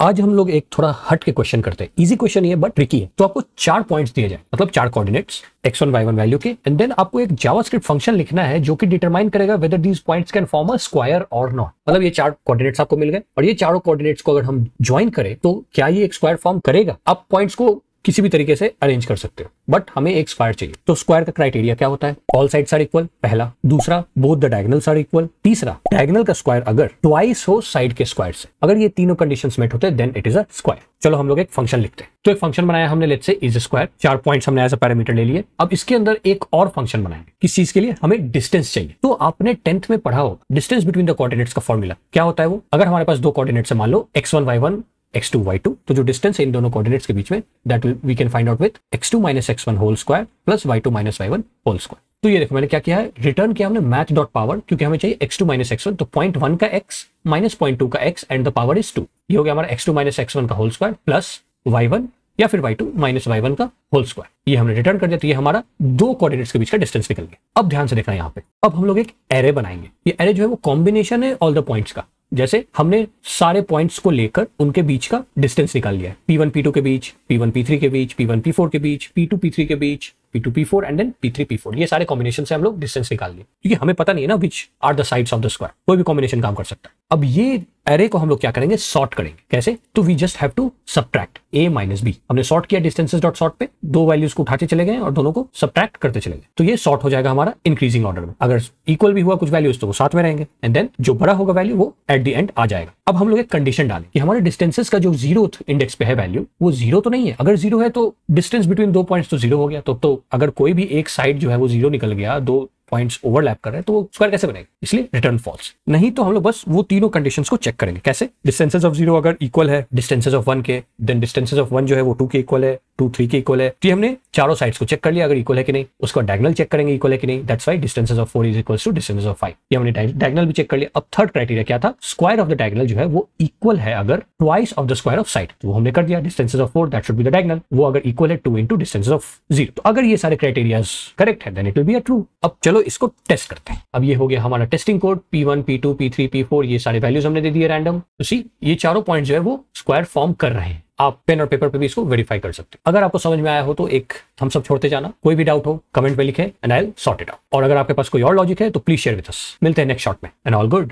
आज हम लोग एक थोड़ा हट के क्वेश्चन करते हैं। इजी क्वेश्चन ये बट ट्रिकी है। तो आपको 4 पॉइंट्स दिए जाए, मतलब 4 कोऑर्डिनेट्स x1 y1 वैल्यू के, एंड देन आपको एक जावास्क्रिप्ट फंक्शन लिखना है जो कि डिटरमाइन करेगा whether these points can form a square और नॉट। मतलब ये 4 कोऑर्डिनेट्स आपको मिल गए और ये चारों कोऑर्डिनेट्स को अगर हम ज्वाइन करें तो क्या ये एक स्क्वायर फॉर्म करेगा। आप पॉइंट्स को किसी भी तरीके से अरेंज कर सकते हो, बट हमें एक स्क्वायर चाहिए। तो स्क्वायर का क्राइटेरिया क्या होता है? ऑल साइड्स आर इक्वल, पहला। दूसरा, both the diagonals are equal. तीसरा, डायगोनल का स्क्वायर अगर ट्वाइस हो साइड के स्क्वायर से। अगर ये तीनों कंडीशंस मेट होते हैं then it is a square. चलो हम लोग एक फंक्शन लिखते हैं। तो एक फंक्शन बनाया हमने, let's say is square. 4 points हमने एज अ पैरामीटर ले लिए। अब इसके अंदर एक और फंक्शन बनाएंगे। किस चीज के लिए? हमें डिस्टेंस चाहिए। तो आपने 10th में पढ़ा हो डिस्टेंस बिटवीन द कोऑर्डिनेट्स का फॉर्मूला क्या होता है वो? अगर हमारे पास 2 कोऑर्डिनेट्स है, मान लो x1 y1 x2 y2, तो जो डिस्टेंस है इन दोनों कोऑर्डिनेट्स के बीच में that we can find out with x2 - x1 whole square plus y2 - y1 whole square. तो ये देखो मैंने क्या किया है, रिटर्न किया हमने मैथ डॉट पावर, क्योंकि हमें चाहिए x2 - x1, तो 0.1 का x माइनस 0.2 का x and the power is 2। ये हो गया हमारा x2 - x1 का होल स्क्वायर प्लस y1 या फिर y2 - y1 का होल स्क्वायर। ये हमने रिटर्न कर दिया। तो ये हमारा 2 कोऑर्डिनेट्स के बीच का डिस्टेंस निकल गया। अब ध्यान से देखना यहाँ पे, अब हम लोग एक एरे बनाएंगे। ये एरे जो है वो कॉम्बिनेशन है ऑल द पॉइंट्स का। जैसे हमने सारे पॉइंट्स को लेकर उनके बीच का डिस्टेंस निकाल लिया है। P1 P2 के बीच, P1 P3 के बीच, P1 P4 के बीच, P2 P3 के बीच, P2 P4 and then P3 P4। ये सारे कॉम्बिनेशन से हम लोग डिस्टेंस निकाल लिए, क्योंकि हमें पता नहीं है ना which are the sides of the square. कोई भी कॉम्बिनेशन काम कर सकता है। अब ये एरे को हम लोग क्या करेंगे, सॉर्ट करेंगे। कैसे? तो we just have to subtract a minus b. हमने सॉर्ट किया डिस्टेंसेस डॉट सॉर्ट पे, 2 वैल्यूज को उठाते चले गए और दोनों को सब्ट्रैक्ट करते चले गए। तो ये सॉर्ट हो जाएगा हमारा इंक्रीजिंग ऑर्डर में। अगर इक्वल भी हुआ कुछ वैल्यूज तो वो साथ में रहेंगे, एंड देन जो बड़ा होगा वैल्यू वो एट द एंड आ जाएगा। अब हम लोग एक कंडीशन डालें कि हमारे डिस्टेंसेस का जो 0th इंडेक्स पे है वैल्यू, वो 0 तो नहीं है। अगर 0 है तो डिस्टेंस बिटवीन 2 पॉइंट्स तो 0 हो गया। तो अगर कोई भी एक साइड जो है वो 0 निकल गया, 2 पॉइंट्स ओवरलैप कर रहे हैं, तो वो स्क्वायर कैसे बनेगा? इसलिए रिटर्न फॉल्स। नहीं तो हम लोग बस वो तीनों कंडीशंस को चेक करेंगे। कैसे? डिस्टेंसेस ऑफ 0 अगर इक्वल है डिस्टेंसेस ऑफ 1 के, देन डिस्टेंसेस ऑफ 1 जो है वो 2 के इक्वल है, 2 3 के इक्वल है। तो ये हमने चारों साइड्स को चेक कर लिया अगर इक्वल है कि नहीं। उसका डायगोनल चेक करेंगे इक्वल है कि नहीं। That's why distances of 4 is equals to distances of 5। ये हमने डायगोनल भी चेक कर लिया। अब थर्ड क्राइटेरिया क्या था? स्क्वायर ऑफ द डायगोनल जो है वो इक्वल है अगर twice of the square of side. तो वो हमने कर दिया। Distances of 4 that should be the diagonal, वो अगर इक्वल है 2 इंटू डिस्टेंसेस ऑफ 0। तो अगर ये सारे क्राइटेरियाज करेक्ट है then it will be a true. अब चलो इसको टेस्ट करते हैं। अब ये हो गया हमारा testing code. P1 P2 P3 P4 ये सारे वैल्यूज हमने दे दिए रैंडम। तो सी ये चारों पॉइंट जो है वो स्क्वायर फॉर्म कर रहे हैं। आप पेन और पेपर पे भी इसको वेरीफाई कर सकते हो। अगर आपको समझ में आया हो तो एक थम्स अप छोड़ते जाना। कोई भी डाउट हो कमेंट में लिखें and I will sort it out. और अगर आपके पास कोई और लॉजिक है तो प्लीज शेयर विद अस। मिलते हैं नेक्स्ट शॉट में एंड ऑल गुड।